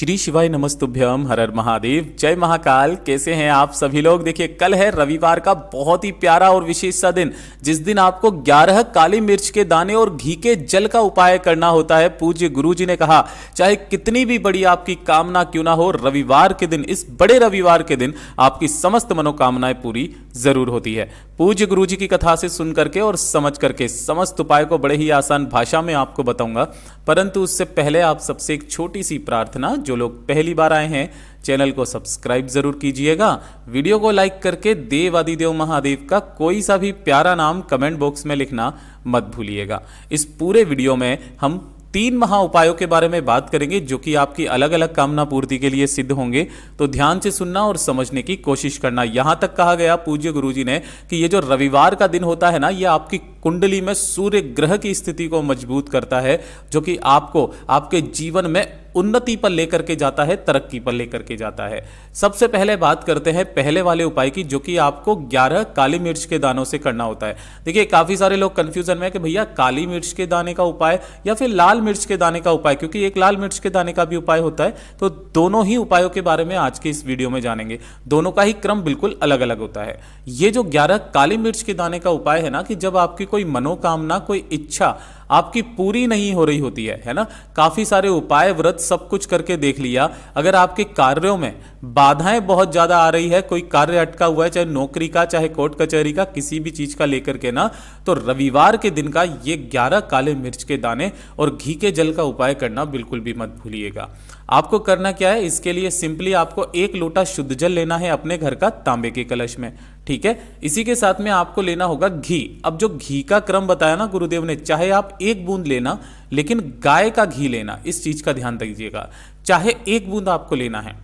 श्री शिवाय नमस्तुभ्यम हर हर महादेव जय महाकाल। कैसे हैं आप सभी लोग। देखिए कल है रविवार का बहुत ही प्यारा और विशेष सा दिन, जिस दिन आपको 11 काली मिर्च के दाने और घी के जल का उपाय करना होता है। पूज्य गुरु जी ने कहा चाहे कितनी भी बड़ी आपकी कामना क्यों ना हो, रविवार के दिन, इस बड़े रविवार के दिन आपकी समस्त मनोकामनाएं पूरी जरूर होती है। पूज्य गुरु जी की कथा से सुन करके और समझ करके समस्त उपाय को बड़े ही आसान भाषा में आपको बताऊंगा, परंतु उससे पहले आप सबसे एक छोटी सी प्रार्थना। जो लोग पहली बार आए हैं चैनल को सब्सक्राइब जरूर कीजिएगा, वीडियो को लाइक करके देव आदिदेव महादेव का कोई सा भी प्यारा नाम कमेंट बॉक्स में लिखना मत भूलिएगा। इस पूरे वीडियो में हम 3 महा उपायों के बारे में बात करेंगे जो कि आपकी अलग अलग कामना पूर्ति के लिए सिद्ध होंगे, तो ध्यान से सुनना और समझने की कोशिश करना। यहां तक कहा गया पूज्य गुरुजी ने कि ये जो रविवार का दिन होता है ना, ये आपकी कुंडली में सूर्य ग्रह की स्थिति को मजबूत करता है, जो कि आपको आपके जीवन में उन्नति पर लेकर के जाता है, तरक्की पर लेकर के जाता है। सबसे पहले बात करते हैं पहले वाले उपाय की, जो कि आपको 11 काली मिर्च के दानों से करना होता है। देखिए काफी सारे लोग कंफ्यूजन में है कि भैया काली मिर्च के दाने का उपाय या फिर लाल मिर्च के दाने का उपाय, क्योंकि एक लाल मिर्च के दाने का भी उपाय होता है। तो दोनों ही उपायों के बारे में आज के इस वीडियो में जानेंगे। दोनों का ही क्रम बिल्कुल अलग अलग होता है। ये जो 11 काली मिर्च के दाने का उपाय है ना, कि जब आपकी कोई मनोकामना, कोई इच्छा आपकी पूरी नहीं हो रही होती है ना, काफी सारे उपाय व्रत सब कुछ करके देख लिया, अगर आपके कार्यों में बाधाएं बहुत ज्यादा आ रही है, कोई कार्य अटका हुआ है, चाहे नौकरी का, चाहे कोर्ट कचहरी का, किसी भी चीज का लेकर के ना, तो रविवार के दिन का ये 11 काले मिर्च के दाने और घी के जल का उपाय करना बिल्कुल भी मत भूलिएगा। आपको करना क्या है, इसके लिए सिंपली आपको 1 लोटा शुद्ध जल लेना है अपने घर का तांबे के कलश में, ठीक है। इसी के साथ में आपको लेना होगा घी। अब जो घी का क्रम बताया ना गुरुदेव ने, चाहे आप 1 बूंद लेना, लेकिन गाय का घी लेना, इस चीज का ध्यान दीजिएगा। चाहे 1 बूंद आपको लेना है,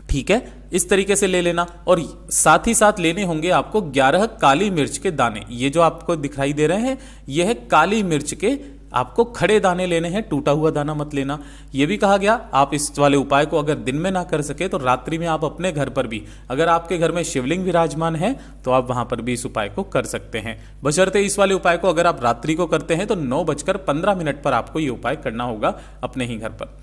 ठीक है, इस तरीके से ले लेना। और साथ ही साथ लेने होंगे आपको 11 काली मिर्च के दाने। ये जो आपको दिखाई दे रहे हैं, यह है काली मिर्च के आपको खड़े दाने लेने हैं, टूटा हुआ दाना मत लेना। यह भी कहा गया आप इस वाले उपाय को अगर दिन में ना कर सके तो रात्रि में आप अपने घर पर भी, अगर आपके घर में शिवलिंग विराजमान है तो आप वहां पर भी इस उपाय को कर सकते हैं। बशर्ते इस वाले उपाय को अगर आप रात्रि को करते हैं तो 9:15 पर आपको ये उपाय करना होगा अपने ही घर पर।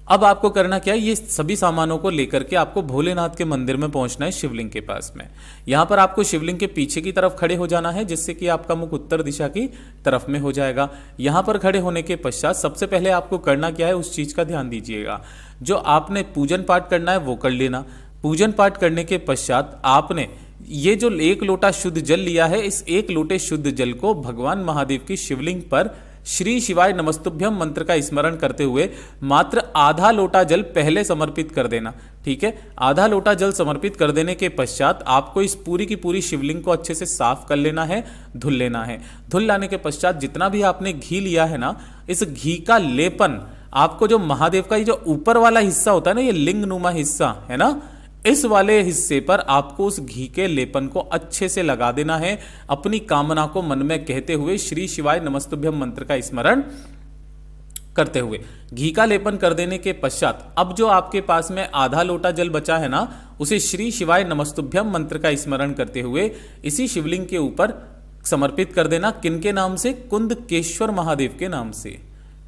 अब आपको करना क्या है, ये सभी सामानों को लेकर के आपको भोलेनाथ के मंदिर में पहुंचना है, शिवलिंग के पास में। यहां पर आपको शिवलिंग के पीछे की तरफ खड़े हो जाना है, जिससे कि आपका मुख उत्तर दिशा की तरफ में हो जाएगा। यहां पर खड़े होने के पश्चात सबसे पहले आपको करना क्या है, उस चीज का ध्यान दीजिएगा। जो आपने पूजन पाठ करना है वो कर लेना। पूजन पाठ करने के पश्चात आपने ये जो 1 लोटा शुद्ध जल लिया है, इस 1 लोटे शुद्ध जल को भगवान महादेव की शिवलिंग पर श्री शिवाय नमस्तुभ्यम मंत्र का स्मरण करते हुए मात्र आधा लोटा जल पहले समर्पित कर देना, ठीक है। आधा लोटा जल समर्पित कर देने के पश्चात आपको इस पूरी की पूरी शिवलिंग को अच्छे से साफ कर लेना है, धुल लेना है। धुल लाने के पश्चात जितना भी आपने घी लिया है ना, इस घी का लेपन आपको जो महादेव का ये जो ऊपर वाला हिस्सा होता है ना, ये लिंग नुमा हिस्सा है ना, इस वाले हिस्से पर आपको उस घी के लेपन को अच्छे से लगा देना है, अपनी कामना को मन में कहते हुए श्री शिवाय नमस्तुभ्यम मंत्र का स्मरण करते हुए घी का लेपन कर देने के पश्चात अब जो आपके पास में आधा लोटा जल बचा है ना, उसे श्री शिवाय नमस्तुभ्यम मंत्र का स्मरण करते हुए इसी शिवलिंग के ऊपर समर्पित कर देना। किनके नाम से? कुंदकेश्वर महादेव के नाम से,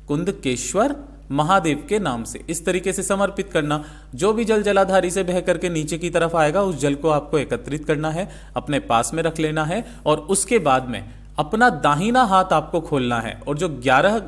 कुंदकेश्वर महादेव के नाम से इस तरीके से समर्पित करना। जो भी जल जलाधारी से बह करके नीचे की तरफ आएगा, उस जल को आपको एकत्रित करना है, अपने पास में रख लेना है, और उसके बाद में अपना दाहिना हाथ आपको खोलना है, और जो 11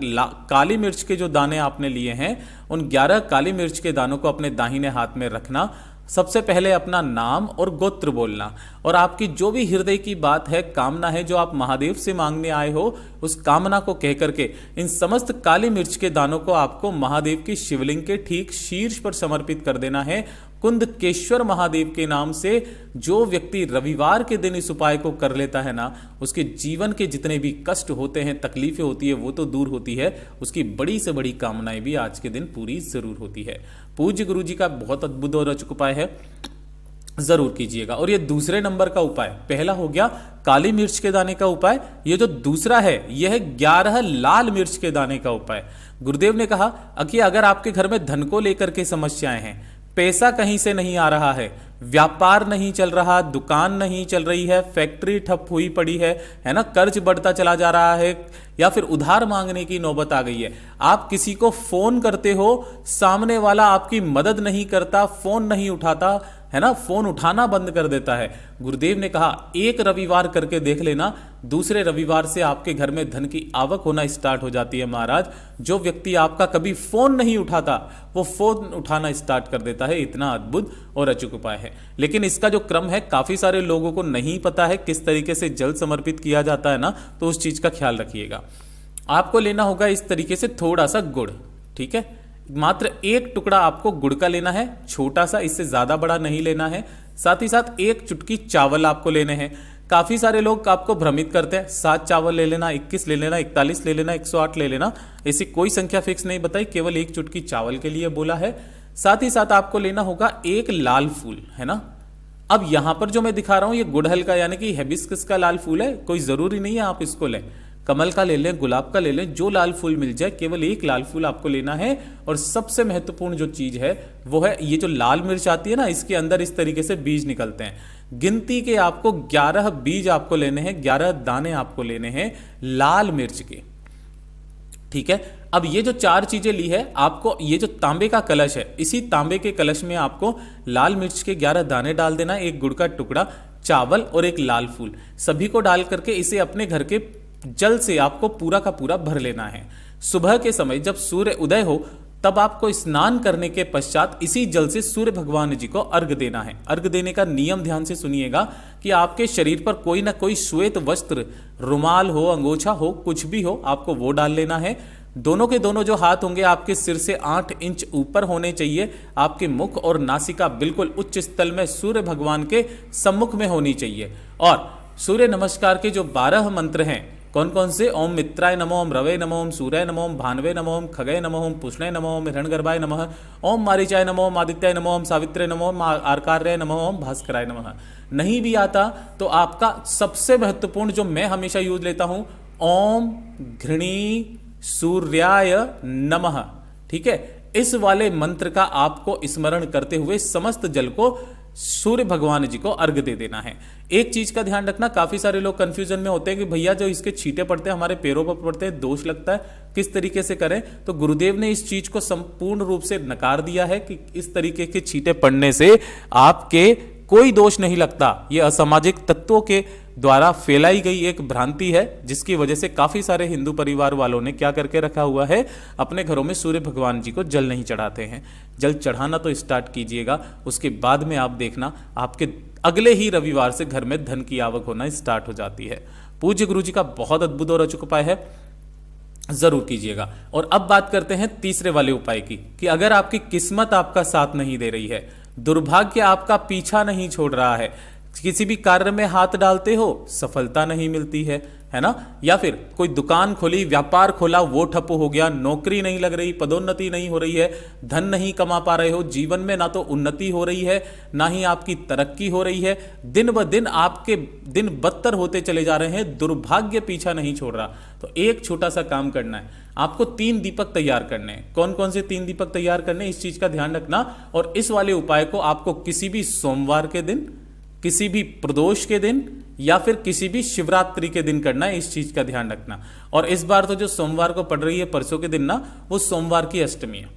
काली मिर्च के जो दाने आपने लिए हैं, उन 11 काली मिर्च के दानों को अपने दाहिने हाथ में रखना। सबसे पहले अपना नाम और गोत्र बोलना, और आपकी जो भी हृदय की बात है, कामना है, जो आप महादेव से मांगने आए हो, उस कामना को कह करके इन समस्त काली मिर्च के दानों को आपको महादेव की शिवलिंग के ठीक शीर्ष पर समर्पित कर देना है, कुंदकेश्वर महादेव के नाम से। जो व्यक्ति रविवार के दिन इस उपाय को कर लेता है ना, उसके जीवन के जितने भी कष्ट होते हैं, तकलीफें होती है, वो तो दूर होती है, उसकी बड़ी से बड़ी कामनाएं भी आज के दिन पूरी जरूर होती है। पूज्य गुरु जी का बहुत अद्भुत और रोचक उपाय है, जरूर कीजिएगा। और ये दूसरे नंबर का उपाय, पहला हो गया काली मिर्च के दाने का उपाय, ये जो दूसरा है यह है 11 लाल मिर्च के दाने का उपाय। गुरुदेव ने कहा कि अगर आपके घर में धन को लेकर के समस्याएं हैं, पैसा कहीं से नहीं आ रहा है, व्यापार नहीं चल रहा, दुकान नहीं चल रही है, फैक्ट्री ठप हुई पड़ी है ना, कर्ज बढ़ता चला जा रहा है, या फिर उधार मांगने की नौबत आ गई है। आप किसी को फोन करते हो, सामने वाला आपकी मदद नहीं करता, फोन नहीं उठाता, है ना, फोन उठाना बंद कर देता है। गुरुदेव ने कहा एक रविवार करके देख लेना, दूसरे रविवार से आपके घर में धन की आवक होना स्टार्ट हो जाती है महाराज। जो व्यक्ति आपका कभी फोन नहीं उठाता वो फोन उठाना स्टार्ट कर देता है। इतना अद्भुत और अचूक उपाय है। लेकिन इसका जो क्रम है काफी सारे लोगों को नहीं पता है किस तरीके से जल समर्पित किया जाता है ना, तो उस चीज का ख्याल रखिएगा। आपको लेना होगा इस तरीके से थोड़ा सा गुड़, ठीक है, मात्र एक टुकड़ा आपको गुड़ का लेना है, छोटा सा, इससे ज्यादा बड़ा नहीं लेना है। साथ ही साथ एक चुटकी चावल आपको लेने हैं। काफी सारे लोग आपको भ्रमित करते हैं 7 चावल ले लेना, 21 ले लेना, 41 ले लेना, 108 ले लेना, ऐसी कोई संख्या फिक्स नहीं बताई, केवल एक चुटकी चावल के लिए बोला है। साथ ही साथ आपको लेना होगा एक लाल फूल, है ना। अब यहां पर जो मैं दिखा रहा हूं ये गुड़हल का यानी कि हिबिस्कस का लाल फूल है, कोई जरूरी नहीं है आप इसको लें, कमल का ले लें, गुलाब का ले लें, जो लाल फूल मिल जाए, केवल एक लाल फूल आपको लेना है। और सबसे महत्वपूर्ण जो चीज है वो है ये जो लाल मिर्च आती है ना, इसके अंदर इस तरीके से बीज निकलते हैं। गिनती के आपको 11 बीज आपको लेने हैं, 11 दाने आपको लेने हैं लाल मिर्च के, ठीक है। अब ये जो 4 चीजें ली है आपको, ये जो तांबे का कलश है, इसी तांबे के कलश में आपको लाल मिर्च के 11 दाने डाल देना, एक गुड़ का टुकड़ा, चावल और एक लाल फूल, सभी को डाल करके इसे अपने घर के जल से आपको पूरा का पूरा भर लेना है। सुबह के समय जब सूर्य उदय हो तब आपको स्नान करने के पश्चात इसी जल से सूर्य भगवान जी को अर्घ देना है। अर्घ देने का नियम ध्यान से सुनिएगा कि आपके शरीर पर कोई ना कोई श्वेत वस्त्र, रुमाल हो, अंगोछा हो, कुछ भी हो, आपको वो डाल लेना है। दोनों के दोनों जो हाथ होंगे आपके सिर से 8 इंच ऊपर होने चाहिए। आपके मुख और नासिका बिल्कुल उच्च स्थल में सूर्य भगवान के सम्मुख में होनी चाहिए। और सूर्य नमस्कार के जो 12 मंत्र हैं, कौन कौन से? ओम मित्राय नमो, ओम रवे नमो, ओम सूर्य नमो, ओम भानवे नमो, ओम खगय नमो, ओम पुष्णे नमो, ओम हिरण्यगर्भाय नमः, ओम मारीचाय नमो, ओम आदित्याय नमो, ओम सावित्रे नमो, ओम आर्कार्याय नमो, ओम भास्कराय नमः। नहीं भी आता तो आपका सबसे महत्वपूर्ण जो मैं हमेशा यूज लेता हूं, ओम घृणी सूर्याय नमः, ठीक है। इस वाले मंत्र का आपको स्मरण करते हुए समस्त जल को सूर्य भगवान जी को अर्घ दे देना है। एक चीज का ध्यान रखना, काफी सारे लोग कंफ्यूजन में होते हैं कि भैया जो इसके छींटे पड़ते हैं हमारे पैरों पर पड़ते हैं, दोष लगता है, किस तरीके से करें? तो गुरुदेव ने इस चीज को संपूर्ण रूप से नकार दिया है कि इस तरीके के छींटे पड़ने से आपके कोई दोष नहीं लगता। यह असामाजिक तत्वों के द्वारा फैलाई गई एक भ्रांति है, जिसकी वजह से काफी सारे हिंदू परिवार वालों ने क्या करके रखा हुआ है, अपने घरों में सूर्य भगवान जी को जल नहीं चढ़ाते हैं। जल चढ़ाना तो स्टार्ट कीजिएगा, उसके बाद में आप देखना आपके अगले ही रविवार से घर में धन की आवक होना स्टार्ट हो जाती है। पूज्य गुरु जी का बहुत अद्भुत और अचूक उपाय है, जरूर कीजिएगा। और अब बात करते हैं तीसरे वाले उपाय की, कि अगर आपकी किस्मत आपका साथ नहीं दे रही है, दुर्भाग्य आपका पीछा नहीं छोड़ रहा है, किसी भी कार्य में हाथ डालते हो सफलता नहीं मिलती है ना, या फिर कोई दुकान खोली, व्यापार खोला, वो ठप हो गया, नौकरी नहीं लग रही, पदोन्नति नहीं हो रही है, धन नहीं कमा पा रहे हो, जीवन में ना तो उन्नति हो रही है ना ही आपकी तरक्की हो रही है, दिन ब दिन आपके दिन बदतर होते चले जा रहे हैं, दुर्भाग्य पीछा नहीं छोड़ रहा, तो एक छोटा सा काम करना है, आपको 3 दीपक तैयार करने हैं। कौन कौन से 3 दीपक तैयार करने हैं, इस चीज का ध्यान रखना। और इस वाले उपाय को आपको किसी भी सोमवार के दिन, किसी भी प्रदोष के दिन या फिर किसी भी शिवरात्रि के दिन करना है, इस चीज का ध्यान रखना। और इस बार तो जो सोमवार को पड़ रही है परसों के दिन ना, वो सोमवार की अष्टमी है,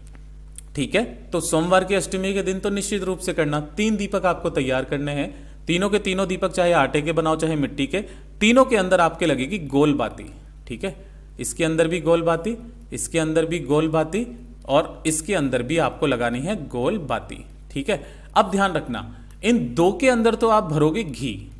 ठीक है। तो सोमवार की अष्टमी के दिन तो निश्चित रूप से करना। 3 दीपक आपको तैयार करने हैं, तीनों के तीनों दीपक चाहे आटे के बनाओ चाहे मिट्टी के, तीनों के अंदर आपके लगेगी गोल बाती, ठीक है। इसके अंदर भी गोल बाती, इसके अंदर भी गोल बाती, और इसके अंदर भी आपको लगानी है गोल बाती, ठीक है। अब ध्यान रखना, इन 2 के अंदर तो आप भरोगे घी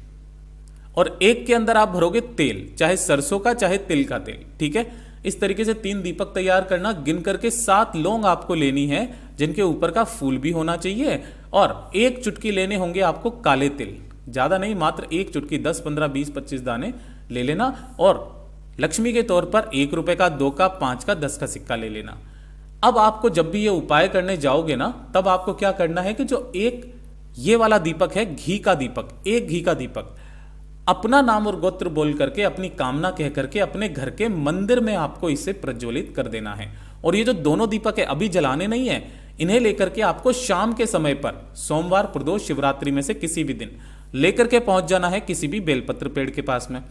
और एक के अंदर आप भरोगे तेल, चाहे सरसों का चाहे तिल का तेल, ठीक है। इस तरीके से 3 दीपक तैयार करना। गिन करके 7 लौंग आपको लेनी है, जिनके ऊपर का फूल भी होना चाहिए, और 1 चुटकी लेने होंगे आपको काले तिल, ज्यादा नहीं, मात्र 1 चुटकी, 10 15 20 25 दाने ले लेना। और लक्ष्मी के तौर पर 1 रुपए का, 2 का, 5 का, 10 का सिक्का ले लेना। अब आपको जब भी ये उपाय करने जाओगे ना, तब आपको क्या करना है कि जो एक ये वाला दीपक है, घी का दीपक, एक घी का दीपक, अपना नाम और गोत्र बोल करके, अपनी कामना कह करके अपने घर के मंदिर में आपको इसे प्रज्वलित कर देना है। और ये जो दोनों दीपक है अभी जलाने नहीं है, इन्हें लेकर के आपको शाम के समय पर सोमवार, प्रदोष, शिवरात्रि में से किसी भी दिन लेकर के पहुंच जाना है किसी भी बेलपत्र पेड़ के पास में।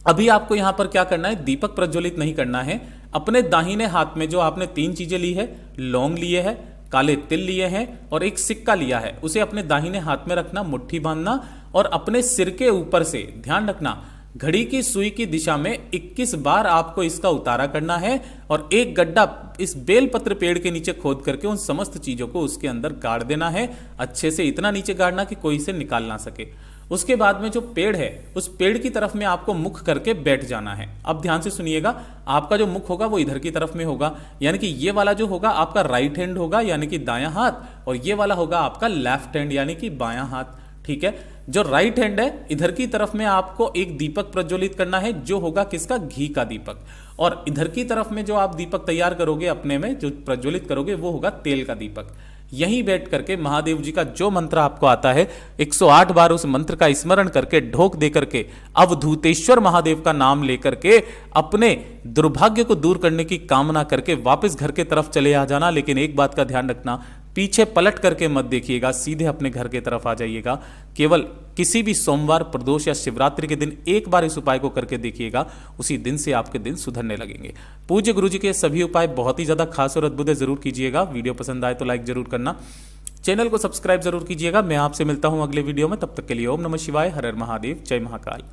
अभी आपको यहां पर क्या करना है, दीपक प्रज्वलित नहीं करना है। अपने दाहिने हाथ में जो आपने 3 चीजें ली है, लौंग लिए है, काले तिल लिए हैं और एक सिक्का लिया है, उसे अपने दाहिने हाथ में रखना, मुट्ठी बांधना और अपने सिर के ऊपर से ध्यान रखना घड़ी की सुई की दिशा में 21 बार आपको इसका उतारा करना है और एक गड्ढा इस बेलपत्र पेड़ के नीचे खोद करके उन समस्त चीजों को उसके अंदर गाड़ देना है। अच्छे से इतना नीचे गाड़ना कि कोई इसे निकाल ना सके। उसके बाद में जो पेड़ है उस पेड़ की तरफ में आपको मुख करके बैठ जाना है। अब ध्यान से सुनिएगा, आपका जो मुख होगा वो इधर की तरफ में होगा, यानी कि ये वाला जो होगा आपका राइट हैंड होगा यानी कि दायां हाथ, और ये वाला होगा आपका लेफ्ट हैंड यानी कि बायां हाथ। ठीक है, जो राइट हैंड है इधर की तरफ में आपको एक दीपक प्रज्वलित करना है जो होगा किसका, घी का दीपक, और इधर की तरफ में जो आप दीपक तैयार करोगे अपने में जो प्रज्वलित करोगे वो होगा तेल का दीपक। यहीं बैठ करके महादेव जी का जो मंत्र आपको आता है 108 बार उस मंत्र का स्मरण करके ढोक दे करके अवधूतेश्वर महादेव का नाम लेकर के अपने दुर्भाग्य को दूर करने की कामना करके वापस घर के तरफ चले आ जाना। लेकिन एक बात का ध्यान रखना, पीछे पलट करके मत देखिएगा, सीधे अपने घर के तरफ आ जाइएगा। केवल किसी भी सोमवार, प्रदोष या शिवरात्रि के दिन एक बार इस उपाय को करके देखिएगा, उसी दिन से आपके दिन सुधरने लगेंगे। पूज्य गुरु जी के सभी उपाय बहुत ही ज्यादा खास और अद्भुत है, जरूर कीजिएगा। वीडियो पसंद आए तो लाइक जरूर करना, चैनल को सब्सक्राइब जरूर कीजिएगा। मैं आपसे मिलता हूं अगले वीडियो में, तब तक के लिए ओम नमः शिवाय, हर हर महादेव, जय महाकाल।